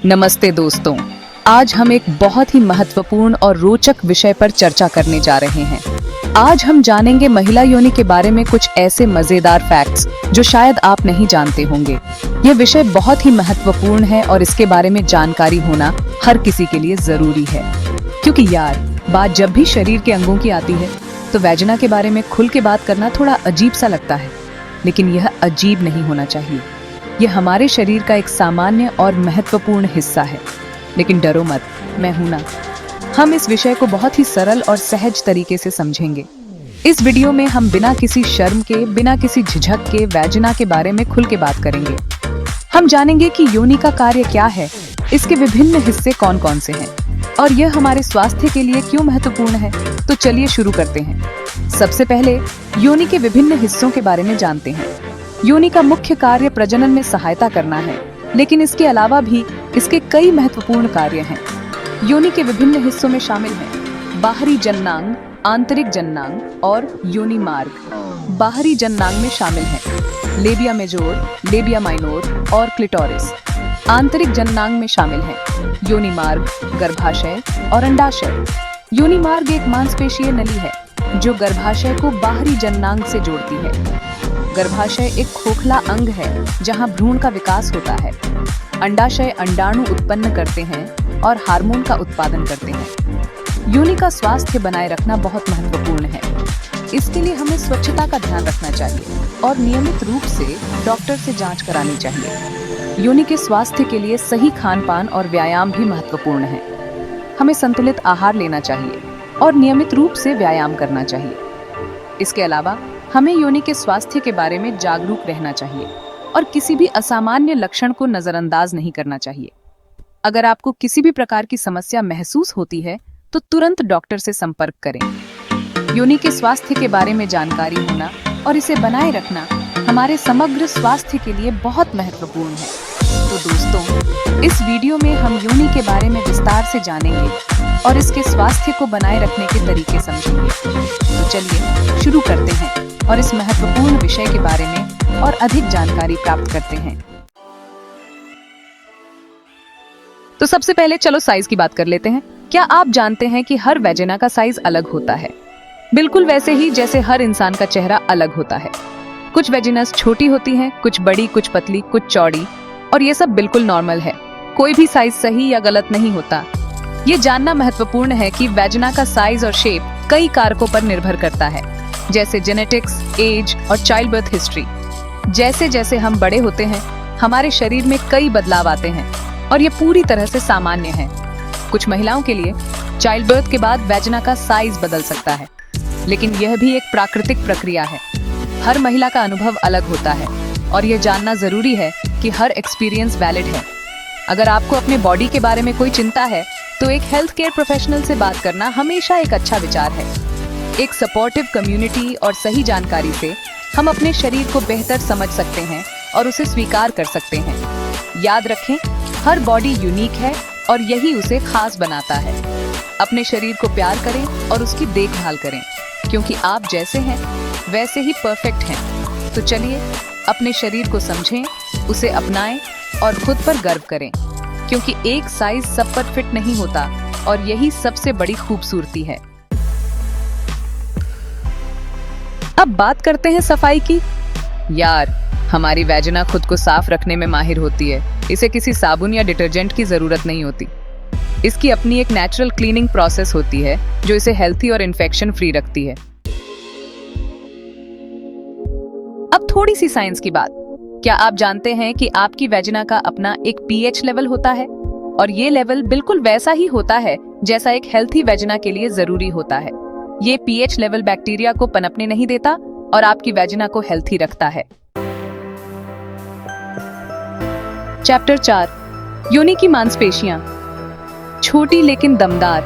नमस्ते दोस्तों, आज हम एक बहुत ही महत्वपूर्ण और रोचक विषय पर चर्चा करने जा रहे हैं। आज हम जानेंगे महिला योनि के बारे में कुछ ऐसे मजेदार फैक्ट्स जो शायद आप नहीं जानते होंगे। यह विषय बहुत ही महत्वपूर्ण है और इसके बारे में जानकारी होना हर किसी के लिए जरूरी है, क्योंकि यार बात जब भी शरीर के अंगों की आती है तो वैजिना के बारे में खुल के बात करना थोड़ा अजीब सा लगता है, लेकिन यह अजीब नहीं होना चाहिए। यह हमारे शरीर का एक सामान्य और महत्वपूर्ण हिस्सा है। लेकिन डरो मत, मैं हूं ना। हम इस विषय को बहुत ही सरल और सहज तरीके से समझेंगे। इस वीडियो में हम बिना किसी शर्म के, बिना किसी झिझक के वैजिना के बारे में खुल के बात करेंगे। हम जानेंगे कि योनि का कार्य क्या है, इसके विभिन्न हिस्से कौन कौन से हैं और यह हमारे स्वास्थ्य के लिए क्यों महत्वपूर्ण है। तो चलिए शुरू करते हैं। सबसे पहले योनि के विभिन्न हिस्सों के बारे में जानते हैं। योनि का मुख्य कार्य प्रजनन में सहायता करना है, लेकिन इसके अलावा भी इसके कई महत्वपूर्ण कार्य हैं। योनि के विभिन्न हिस्सों में शामिल हैं बाहरी जननांग, आंतरिक जननांग और योनि मार्ग। बाहरी जननांग में शामिल हैं लेबिया मेजोर, लेबिया माइनोर और क्लिटोरिस। आंतरिक जननांग में शामिल हैं योनि मार्ग, गर्भाशय और अंडाशय। योनि मार्ग एक मांसपेशीय नली है जो गर्भाशय को बाहरी जननांग से जोड़ती है। गर्भाशय एक खोखला अंग है जहां भ्रूण का विकास होता है। अंडाशय अंडाणु उत्पन्न करते हैं और हार्मोन का उत्पादन करते हैं। योनि का स्वास्थ्य बनाए रखना बहुत महत्वपूर्ण है। इसके लिए हमें स्वच्छता का ध्यान रखना चाहिए और नियमित रूप से डॉक्टर से जांच करानी चाहिए। योनि के स्वास्थ्य के लिए सही खान-पान और व्यायाम भी महत्वपूर्ण है। हमें संतुलित आहार लेना चाहिए और नियमित रूप से व्यायाम करना चाहिए। इसके अलावा हमें योनि के स्वास्थ्य के बारे में जागरूक रहना चाहिए और किसी भी असामान्य लक्षण को नजरअंदाज नहीं करना चाहिए। अगर आपको किसी भी प्रकार की समस्या महसूस होती है तो तुरंत डॉक्टर से संपर्क करें। योनि के स्वास्थ्य के बारे में जानकारी होना और इसे बनाए रखना हमारे समग्र स्वास्थ्य के लिए बहुत महत्वपूर्ण है। तो दोस्तों, इस वीडियो में हम योनि के बारे में विस्तार से जानेंगे और इसके स्वास्थ्य को बनाए रखने के तरीके समझेंगे। तो चलिए शुरू करते हैं और इस महत्वपूर्ण विषय के बारे में और अधिक जानकारी प्राप्त करते हैं। तो सबसे पहले चलो साइज की बात कर लेते हैं। क्या आप जानते हैं कि हर वैजिना का साइज अलग होता है? बिल्कुल वैसे ही जैसे हर इंसान का चेहरा अलग होता है। कुछ वैजिनास छोटी होती हैं, कुछ बड़ी, कुछ पतली, कुछ चौड़ी, और ये सब बिल्कुल नॉर्मल है। कोई भी साइज सही या गलत नहीं होता। ये जानना महत्वपूर्ण है कि वैजिना का साइज और शेप कई कारकों पर निर्भर करता है, जैसे जेनेटिक्स, एज और चाइल्ड बर्थ हिस्ट्री। जैसे जैसे हम बड़े होते हैं हमारे शरीर में कई बदलाव आते हैं और ये पूरी तरह से सामान्य है। कुछ महिलाओं के लिए चाइल्ड बर्थ के बाद वैजिना का साइज बदल सकता है, लेकिन यह भी एक प्राकृतिक प्रक्रिया है। हर महिला का अनुभव अलग होता है और यह जानना जरूरी है कि हर एक्सपीरियंस वैलिड है। अगर आपको अपने बॉडी के बारे में कोई चिंता है तो एक हेल्थ केयर प्रोफेशनल से बात करना हमेशा एक अच्छा विचार है। एक सपोर्टिव कम्युनिटी और सही जानकारी से हम अपने शरीर को बेहतर समझ सकते हैं और उसे स्वीकार कर सकते हैं। याद रखें, हर बॉडी यूनिक है और यही उसे खास बनाता है। अपने शरीर को प्यार करें और उसकी देखभाल करें, क्योंकि आप जैसे हैं वैसे ही परफेक्ट हैं। तो चलिए अपने शरीर को समझें, उसे अपनाएं और खुद पर गर्व करें, क्योंकि एक साइज सब पर फिट नहीं होता और यही सबसे बड़ी खूबसूरती है। अब बात करते हैं सफाई की। यार, हमारी वैजिना खुद को साफ रखने में माहिर होती है। इसे किसी साबुन या डिटर्जेंट की जरूरत नहीं होती। इसकी अपनी एक नेचुरल क्लीनिंग प्रोसेस होती है जो इसे हेल्थी और इन्फेक्शन फ्री रखती है। अब थोड़ी सी साइंस की बात। क्या आप जानते हैं कि आपकी वैजिना का अपना एक पीएच लेवल होता है और ये लेवल बिल्कुल वैसा ही होता है जैसा एक हेल्थी वैजिना के लिए जरूरी होता है। ये पीएच लेवल बैक्टीरिया को पनपने नहीं देता और आपकी वैजिना को हेल्थी रखता है। चैप्टर 4, योनि की मांसपेशियां। छोटी लेकिन दमदार।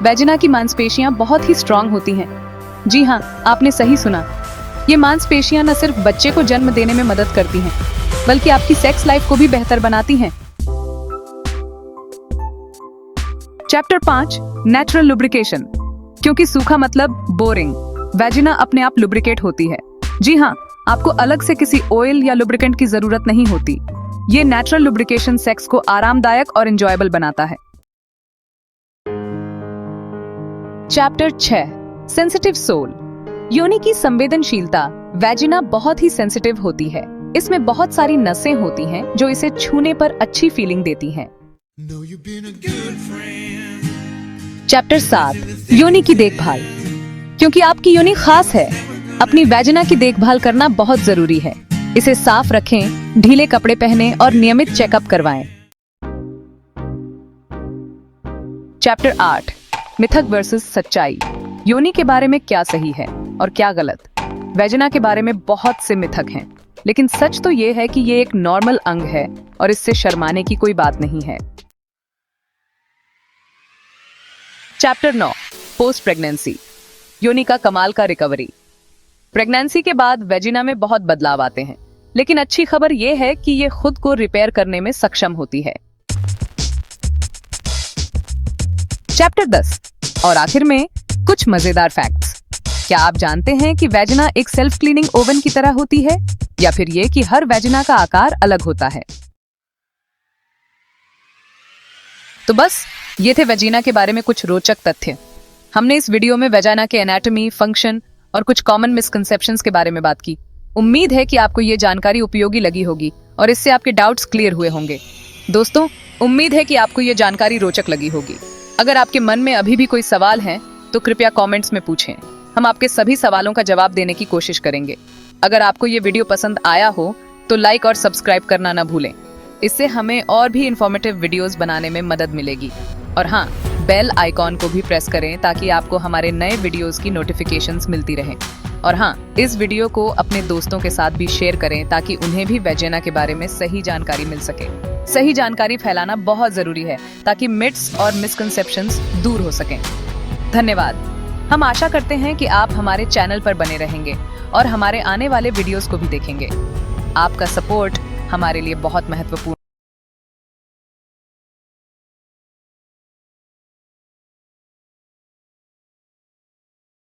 वैजिना की मांसपेशियां बहुत ही स्ट्रांग होती हैं। जी हाँ, आपने सही सुना। ये मांसपेशियां न सिर्फ बच्चे को जन्म देने में मदद करती हैं, बल्कि आपकी सेक्स लाइफ को भी बेहतर बनाती हैं। Chapter 5, natural lubrication. क्योंकि सूखा मतलब बोरिंग, वैजिना अपने आप लुब्रिकेट होती है। जी हाँ, आपको अलग से किसी ऑयल या लुब्रिकेंट की जरूरत नहीं होती। ये नेचुरल लुब्रिकेशन सेक्स को आरामदायक और एंजॉयबल बनाता है। Chapter 6 sensitive soul. योनि की संवेदनशीलता। वैजिना बहुत ही सेंसिटिव होती है। इसमें बहुत सारी नसें होती हैं जो इसे छूने पर अच्छी फीलिंग देती हैं। चैप्टर 7 योनि की देखभाल। क्योंकि आपकी योनि खास है, अपनी वैजिना की देखभाल करना बहुत जरूरी है। इसे साफ रखें, ढीले कपड़े पहनें और नियमित चेकअप करवाएं। चैप्टर 8 मिथक वर्सेस सच्चाई। योनि के बारे में क्या सही है और क्या गलत। वैजिना के बारे में बहुत से मिथक हैं, लेकिन सच तो ये है कि ये एक नॉर्मल अंग है और इससे शर्माने की कोई बात नहीं है। Chapter 9 post pregnancy. योनि का कमाल का रिकवरी। प्रेगनेंसी के बाद वेजिना में बहुत बदलाव आते हैं, लेकिन अच्छी खबर यह है कि ये खुद को रिपेयर करने में सक्षम होती है। चैप्टर 10 और आखिर में कुछ मजेदार फैक्ट्स। क्या आप जानते हैं कि वेजिना एक सेल्फ क्लीनिंग ओवन की तरह होती है, या फिर ये कि हर वेजिना का आकार अलग होता है। तो बस ये थे वेजिना के बारे में कुछ रोचक तथ्य। हमने इस वीडियो में वेजिना के एनाटॉमी, फंक्शन और कुछ कॉमन मिसकंसेप्शंस के बारे में बात की। उम्मीद है कि आपको ये जानकारी उपयोगी लगी होगी और इससे आपके डाउट्स क्लियर हुए होंगे। दोस्तों, उम्मीद है कि आपको ये जानकारी रोचक लगी होगी। अगर आपके मन में अभी भी कोई सवाल है तो कृपया कमेंट्स में पूछें। हम आपके सभी सवालों का जवाब देने की कोशिश करेंगे। अगर आपको ये वीडियो पसंद आया हो तो लाइक और सब्सक्राइब करना न भूलें। इससे हमें और भी इंफॉर्मेटिव वीडियोस बनाने में मदद मिलेगी। और हाँ, बेल आइकॉन को भी प्रेस करें ताकि आपको हमारे नए वीडियोस की नोटिफिकेशंस मिलती रहें। और हाँ, इस वीडियो को अपने दोस्तों के साथ भी शेयर करें ताकि उन्हें भी वेजिना के बारे में सही जानकारी मिल सके। सही जानकारी फैलाना बहुत जरूरी है ताकि मिथ्स और मिसकंसेप्शंस दूर हो सकें। धन्यवाद। हम आशा करते हैं कि आप हमारे चैनल पर बने रहेंगे और हमारे आने वाले वीडियोस को भी देखेंगे। आपका सपोर्ट हमारे लिए बहुत महत्वपूर्ण